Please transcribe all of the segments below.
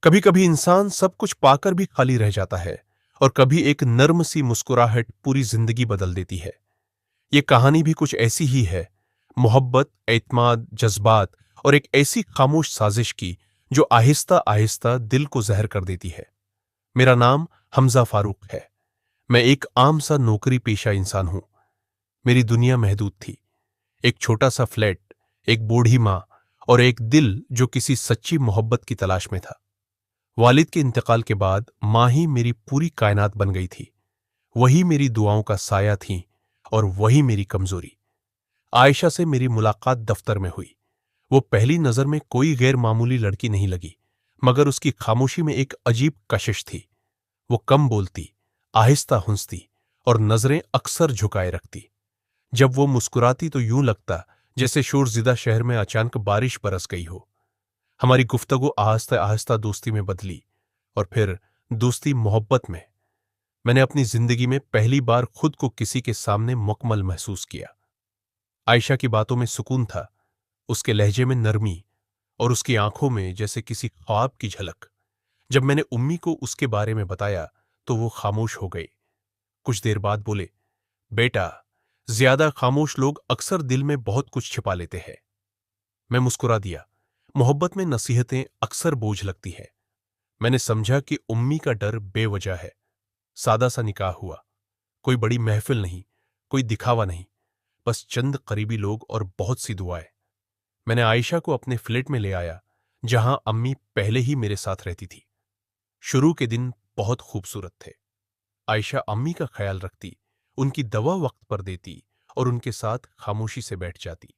कभी कभी इंसान सब कुछ पाकर भी खाली रह जाता है और कभी एक नर्म सी मुस्कुराहट पूरी जिंदगी बदल देती है। ये कहानी भी कुछ ऐसी ही है। मोहब्बत, एतमाद, जज्बात और एक ऐसी खामोश साजिश की जो आहिस्ता आहिस्ता दिल को जहर कर देती है। मेरा नाम हमजा फारूक है। मैं एक आम सा नौकरी पेशा इंसान हूं। मेरी दुनिया महदूद थी। एक छोटा सा फ्लैट, एक बूढ़ी मां और एक दिल जो किसी सच्ची मोहब्बत की तलाश में था। वालिद के इंतकाल के बाद मां ही मेरी पूरी कायनात बन गई थी। वही मेरी दुआओं का साया थी और वही मेरी कमजोरी। आयशा से मेरी मुलाकात दफ्तर में हुई। वो पहली नजर में कोई गैर मामूली लड़की नहीं लगी, मगर उसकी खामोशी में एक अजीब कशिश थी। वो कम बोलती, आहिस्ता हंसती और नजरें अक्सर झुकाए रखती। जब वो मुस्कुराती तो यूं लगता जैसे शोरजिदा शहर में अचानक बारिश बरस गई हो। हमारी गुफ्तगू आहिस्ता आहिस्ता दोस्ती में बदली और फिर दोस्ती मोहब्बत में। मैंने अपनी जिंदगी में पहली बार खुद को किसी के सामने मुकम्मल महसूस किया। आयशा की बातों में सुकून था, उसके लहजे में नरमी और उसकी आंखों में जैसे किसी ख्वाब की झलक। जब मैंने उम्मी को उसके बारे में बताया तो वो खामोश हो गए। कुछ देर बाद बोले, बेटा, ज्यादा खामोश लोग अक्सर दिल में बहुत कुछ छिपा लेते हैं। मैं मुस्कुरा दिया। मोहब्बत में नसीहतें अक्सर बोझ लगती है। मैंने समझा कि उम्मी का डर बेवजह है। सादा सा निकाह हुआ। कोई बड़ी महफिल नहीं, कोई दिखावा नहीं, बस चंद करीबी लोग और बहुत सी दुआएं। मैंने आयशा को अपने फ्लैट में ले आया, जहां अम्मी पहले ही मेरे साथ रहती थी। शुरू के दिन बहुत खूबसूरत थे। आयशा अम्मी का ख्याल रखती, उनकी दवा वक्त पर देती और उनके साथ खामोशी से बैठ जाती।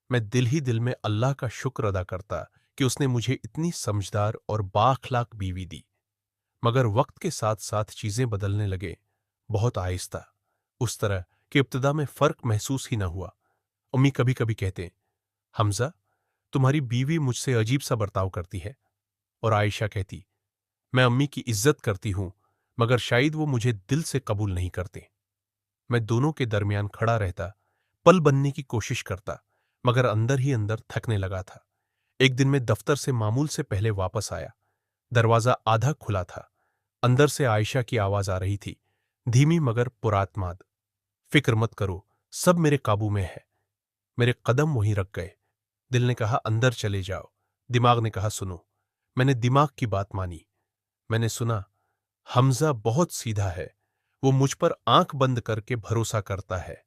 मैं दिल ही दिल में अल्लाह का शुक्र अदा करता कि उसने मुझे इतनी समझदार और बाअखलाक बीवी दी। मगर वक्त के साथ साथ चीजें बदलने लगे, बहुत आहिस्ता, उस तरह कि इब्तिदा में फर्क महसूस ही न हुआ। अम्मी कभी कभी कहते, हमजा, तुम्हारी बीवी मुझसे अजीब सा बर्ताव करती है। और आयशा कहती, मैं अम्मी की इज्जत करती हूं, मगर शायद वो मुझे दिल से कबूल नहीं करते। मैं दोनों के दरमियान खड़ा रहता, पल बनने की कोशिश करता, मगर अंदर ही अंदर थकने लगा था। एक दिन मैं दफ्तर से मामूल से पहले वापस आया। दरवाजा आधा खुला था। अंदर से आयशा की आवाज आ रही थी, धीमी मगर पुरात्माद। फिक्र मत करो, सब मेरे काबू में है। मेरे कदम वहीं रख गए। दिल ने कहा अंदर चले जाओ, दिमाग ने कहा सुनो। मैंने दिमाग की बात मानी। मैंने सुना, हमजा बहुत सीधा है। वो मुझ पर आंख बंद करके भरोसा करता है।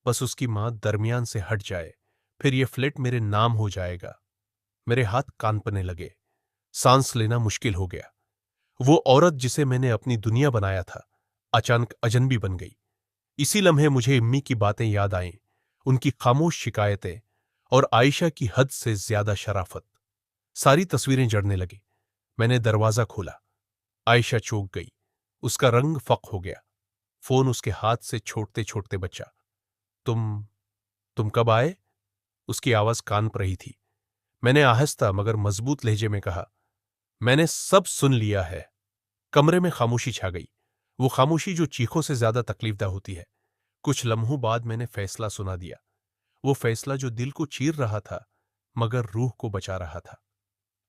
बस उसकी मां दरमियान से हट जाए, फिर ये फ्लैट मेरे नाम हो जाएगा। मेरे हाथ कांपने लगे। सांस लेना मुश्किल हो गया। वो औरत जिसे मैंने अपनी दुनिया बनाया था, अचानक अजनबी बन गई। इसी लम्हे मुझे इम्मी की बातें याद आईं, उनकी खामोश शिकायतें और आयशा की हद से ज्यादा शराफत। सारी तस्वीरें जड़ने लगी। मैंने दरवाजा खोला। आयशा चौंक गई। उसका रंग फक हो गया। फोन उसके हाथ से छोड़ते छोड़ते बचा। तुम कब आए? उसकी आवाज कांप रही थी। मैंने आहिस्ता मगर मजबूत लहजे में कहा, मैंने सब सुन लिया है। कमरे में खामोशी छा गई, वो खामोशी जो चीखों से ज्यादा तकलीफदा होती है। कुछ लम्हों बाद मैंने फैसला सुना दिया, वो फैसला जो दिल को चीर रहा था मगर रूह को बचा रहा था।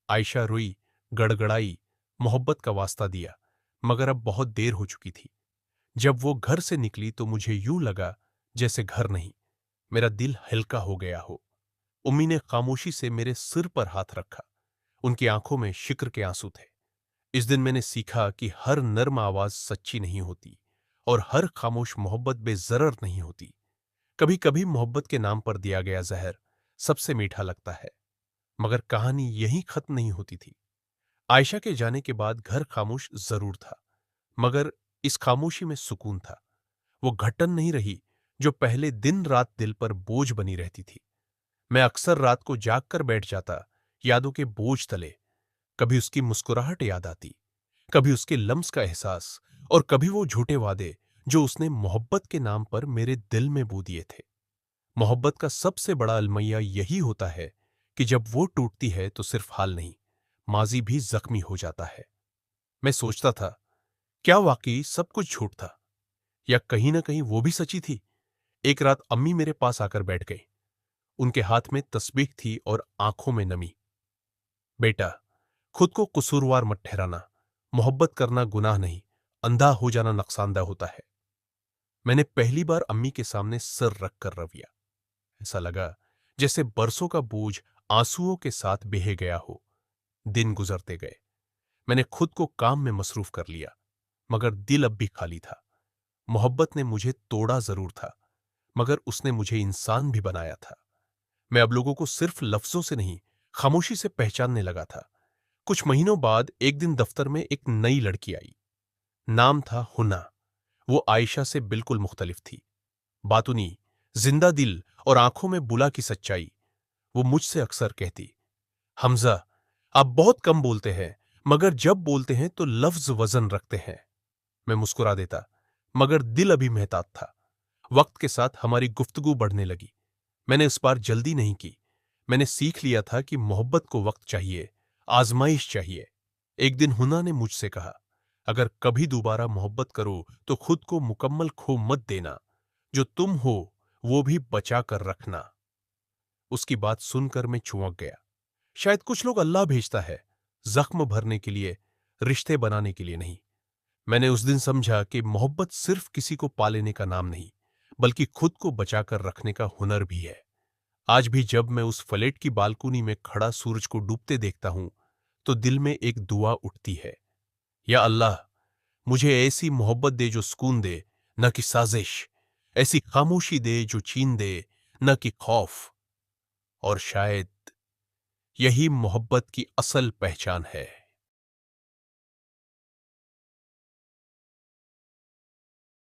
आयशा रोई, गड़गड़ाई, मोहब्बत का वास्ता दिया, मगर अब बहुत देर हो चुकी थी। जब वो घर से निकली तो मुझे यूं लगा जैसे घर नहीं, मेरा दिल हल्का हो गया हो। उम्मी ने खामोशी से मेरे सिर पर हाथ रखा। उनकी आंखों में शिक्र के आंसू थे। इस दिन मैंने सीखा कि हर नर्म आवाज सच्ची नहीं होती और हर खामोश मोहब्बत बेजरर नहीं होती। कभी कभी मोहब्बत के नाम पर दिया गया जहर सबसे मीठा लगता है। मगर कहानी यहीं खत्म नहीं होती थी। आयशा के जाने के बाद घर खामोश जरूर था, मगर इस खामोशी में सुकून था। वो घटन नहीं रही जो पहले दिन रात दिल पर बोझ बनी रहती थी। मैं अक्सर रात को जाग कर बैठ जाता, यादों के बोझ तले। कभी उसकी मुस्कुराहट याद आती, कभी उसके लम्स का एहसास और कभी वो झूठे वादे जो उसने मोहब्बत के नाम पर मेरे दिल में बो दिए थे। मोहब्बत का सबसे बड़ा अलमैया यही होता है कि जब वो टूटती है तो सिर्फ हाल नहीं, माजी भी जख्मी हो जाता है। मैं सोचता था, क्या वाकई सब कुछ झूठ था या कहीं ना कहीं वो भी सच्ची थी? एक रात अम्मी मेरे पास आकर बैठ गई। उनके हाथ में तस्बीह थी और आंखों में नमी। बेटा, खुद को कसूरवार मत ठहराना। मोहब्बत करना गुनाह नहीं, अंधा हो जाना नुकसानदेह होता है। मैंने पहली बार अम्मी के सामने सर रखकर रविया। ऐसा लगा जैसे बरसों का बोझ आंसुओं के साथ बहे गया हो। दिन गुजरते गए। मैंने खुद को काम में मसरूफ कर लिया, मगर दिल अब भी खाली था। मोहब्बत ने मुझे तोड़ा जरूर था, मगर उसने मुझे इंसान भी बनाया था। मैं अब लोगों को सिर्फ लफ्जों से नहीं, खामोशी से पहचानने लगा था। कुछ महीनों बाद एक दिन दफ्तर में एक नई लड़की आई। नाम था हुना। वो आयशा से बिल्कुल मुख्तलिफ थी। बातूनी, जिंदा दिल और आंखों में बुला की सच्चाई। वो मुझसे अक्सर कहती, हमजा, आप बहुत कम बोलते हैं, मगर जब बोलते हैं तो लफ्ज वजन रखते हैं। मैं मुस्कुरा देता, मगर दिल अभी महतात था। वक्त के साथ हमारी गुफ्तगू बढ़ने लगी। मैंने इस बार जल्दी नहीं की। मैंने सीख लिया था कि मोहब्बत को वक्त चाहिए, आजमाइश चाहिए। एक दिन हुना ने मुझसे कहा, अगर कभी दोबारा मोहब्बत करो तो खुद को मुकम्मल खो मत देना। जो तुम हो वो भी बचा कर रखना। उसकी बात सुनकर मैं चौंक गया। शायद कुछ लोग अल्लाह भेजता है, जख्म भरने के लिए, रिश्ते बनाने के लिए नहीं। मैंने उस दिन समझा कि मोहब्बत सिर्फ किसी को पा लेने का नाम नहीं, बल्कि खुद को बचाकर रखने का हुनर भी है। आज भी जब मैं उस फ्लैट की बालकनी में खड़ा सूरज को डूबते देखता हूं, तो दिल में एक दुआ उठती है, या अल्लाह, मुझे ऐसी मोहब्बत दे जो सुकून दे, न कि साजिश। ऐसी खामोशी दे जो चीन दे, न कि खौफ। और शायद यही मोहब्बत की असल पहचान है।